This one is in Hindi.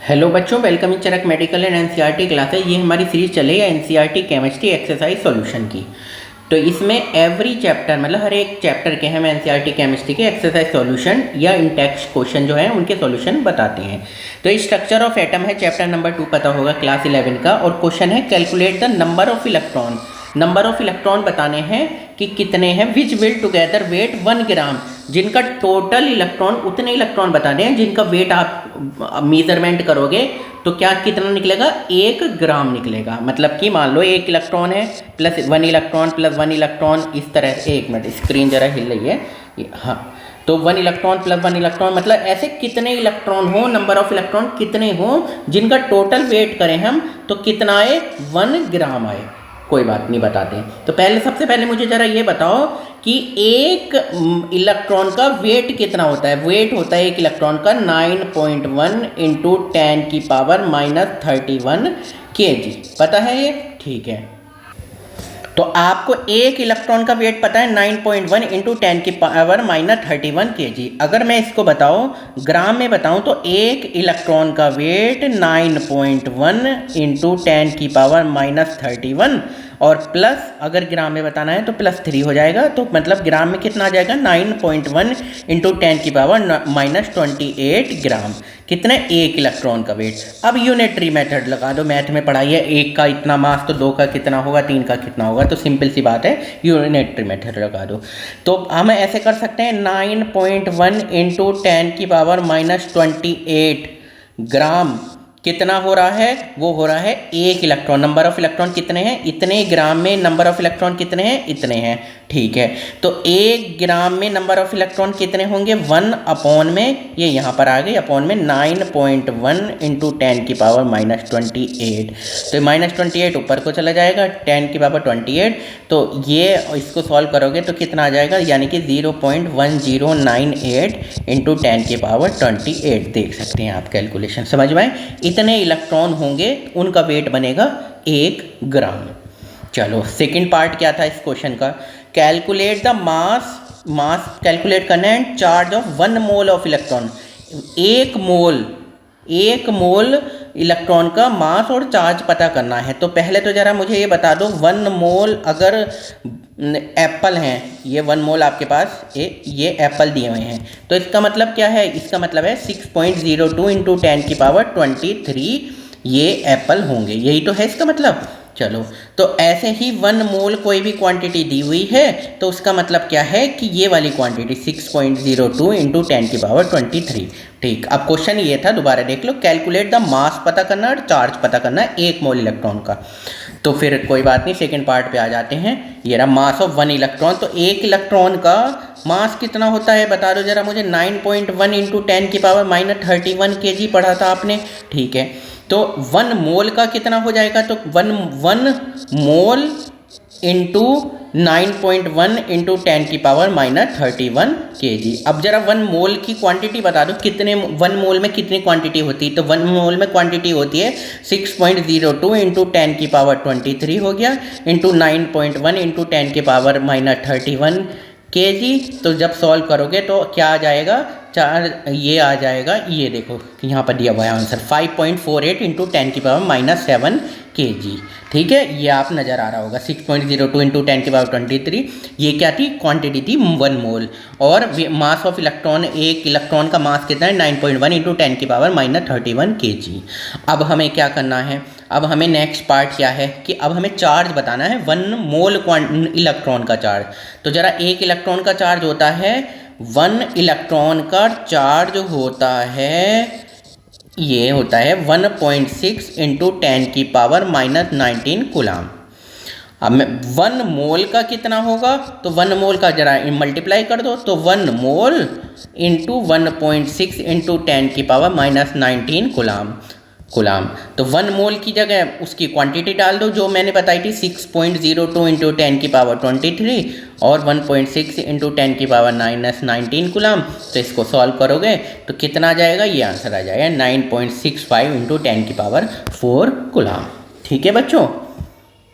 हेलो बच्चों, welcome in Charak medical and NCERT classes. ये हमारी सीरीज चलेगा एनसीईआरटी केमिस्ट्री एक्सरसाइज सॉल्यूशन की। तो इसमें एवरी चैप्टर मतलब हर एक चैप्टर के हम एनसीईआरटी केमिस्ट्री के एक्सरसाइज सॉल्यूशन या इन टेक्स्ट क्वेश्चन जो है उनके सॉल्यूशन बताते हैं। तो स्ट्रक्चर ऑफ एटम है चैप्टर नंबर 2, पता होगा क्लास 11 का। और क्वेश्चन है calculate the number of electron. Number of electron बताने हैं कि कितने हैं, विच विल टुगेदर वेट 1 ग्राम। जिनका टोटल इलेक्ट्रॉन उतने इलेक्ट्रॉन बताने हैं जिनका वेट आप मेजरमेंट करोगे तो क्या कितना निकलेगा, 1 ग्राम निकलेगा। मतलब कि मान लो 1 इलेक्ट्रॉन है प्लस 1 इलेक्ट्रॉन प्लस 1 इलेक्ट्रॉन, इस तरह से। 1 मिनट, स्क्रीन जरा हिल रही है। हाँ, तो 1 इलेक्ट्रॉन प्लस 1 इलेक्ट्रॉन मतलब ऐसे कितने इलेक्ट्रॉन हो, नंबर ऑफ इलेक्ट्रॉन कितने हो जिनका टोटल वेट करें हम तो कितना आए, 1 ग्राम आए। कोई बात नहीं, बताते हैं। तो सबसे पहले मुझे ज़रा ये बताओ कि एक इलेक्ट्रॉन का वेट कितना होता है। वेट होता है एक इलेक्ट्रॉन का 9.1 इंटू 10⁻31 kg। पता है ये? ठीक है। तो आपको एक इलेक्ट्रॉन का वेट पता है 9.1 इंटू 10⁻31 kg। अगर मैं इसको बताऊँ ग्राम में बताऊँ तो एक इलेक्ट्रॉन का वेट 9.1 इंटू 10⁻31 और प्लस अगर ग्राम में बताना है तो +3 हो जाएगा। तो मतलब ग्राम में कितना आ जाएगा, 9.1 इंटू 10⁻28 ग्राम। कितने, एक इलेक्ट्रॉन का वेट। अब यूनिटरी मेथड लगा दो, मैथ में पढ़ाई है। 1 का इतना मास तो 2 का कितना होगा, 3 का कितना होगा। तो सिंपल सी बात है, यूनिटरी मेथड लगा दो। तो हम ऐसे कर सकते हैं 9.1 इंटू 10⁻28 ग्राम कितना हो रहा है, वो हो रहा है 1 इलेक्ट्रॉन। नंबर ऑफ इलेक्ट्रॉन कितने हैं, इतने ग्राम में नंबर ऑफ इलेक्ट्रॉन कितने हैं, इतने हैं। ठीक है, तो 1 ग्राम में नंबर ऑफ इलेक्ट्रॉन कितने होंगे, 1 अपॉन में, ये यहाँ पर आ गई अपॉन में 9.1 इंटू 10⁻28। तो -28 ऊपर को चला जाएगा, 10⁻28। तो ये इसको सॉल्व करोगे तो कितना आ जाएगा, यानी कि 0.1098 इंटू 10⁻28। देख सकते हैं आप, कैलकुलेशन समझ में आए। इतने इलेक्ट्रॉन होंगे, उनका वेट बनेगा 1 ग्राम। चलो, सेकंड पार्ट क्या था इस क्वेश्चन का, कैलकुलेट द मास कैलकुलेट करना है charge of 1 mole of electron. 1 mole electron का मास और चार्ज पता करना है। तो पहले तो ज़रा मुझे ये बता दो, 1 मोल अगर एप्पल हैं, ये 1 मोल आपके पास ये एप्पल दिए हुए हैं, तो इसका मतलब क्या है, इसका मतलब है 6.02 इंटू 10⁻23 ये एप्पल होंगे। यही तो है इसका मतलब। चलो, तो ऐसे ही 1 मोल कोई भी क्वांटिटी दी हुई है तो उसका मतलब क्या है कि ये वाली क्वांटिटी 6.02 इंटू 10⁻23। ठीक, अब क्वेश्चन ये था, दोबारा देख लो, कैलकुलेट द मास पता करना और चार्ज पता करना है 1 मोल इलेक्ट्रॉन का। तो फिर कोई बात नहीं, सेकंड पार्ट पे आ जाते हैं। ये रहा मास ऑफ 1 इलेक्ट्रॉन। तो 1 इलेक्ट्रॉन का मास कितना होता है बता दो जरा मुझे। 9.1 इंटू 10⁻31 kg पढ़ा था आपने। ठीक है, तो 1 मोल का कितना हो जाएगा, तो 1 मोल इंटू 9.1 इंटू 10⁻31 kg। अब जरा 1 मोल की क्वांटिटी बता दो, कितने 1 मोल में कितनी क्वांटिटी होती है। तो 1 मोल में क्वांटिटी होती है 6.02 इंटू 10⁻23 हो गया, इंटू 9.1 इंटू 10⁻31 kg। तो जब सॉल्व करोगे तो क्या आ जाएगा, ये आ जाएगा, ये देखो यहाँ पर दिया हुआ है आंसर 5.48 इंटू 10⁻7 kg। ठीक है, ये आप नज़र आ रहा होगा 6.02 इंटू 10⁻23। ये क्या थी, क्वांटिटी थी 1 मोल। और मास ऑफ इलेक्ट्रॉन, एक इलेक्ट्रॉन का मास कितना है, 9.1 इंटू 10⁻31 kg। अब हमें क्या करना है, अब हमें नेक्स्ट पार्ट क्या है कि अब हमें चार्ज बताना है 1 मोल इलेक्ट्रॉन का चार्ज। तो ज़रा एक इलेक्ट्रॉन का चार्ज होता है, 1 इलेक्ट्रॉन का चार्ज होता है, ये होता है 1.6 इंटू 10⁻19 कूलाम। अब मैं 1 मोल का कितना होगा, तो 1 मोल का जरा मल्टीप्लाई कर दो, तो 1 मोल इंटू 1.6 इंटू 10⁻19 कूलाम। तो 1 मोल की जगह उसकी क्वांटिटी डाल दो जो मैंने बताई थी, 6.02 इंटू 10⁻23 और 1.6 इंटू 10⁻19 कूलाम। तो इसको सॉल्व करोगे तो कितना आ जाएगा, ये आंसर आ जाएगा 9.65 इंटू 10⁻4 कूलाम। ठीक है बच्चों।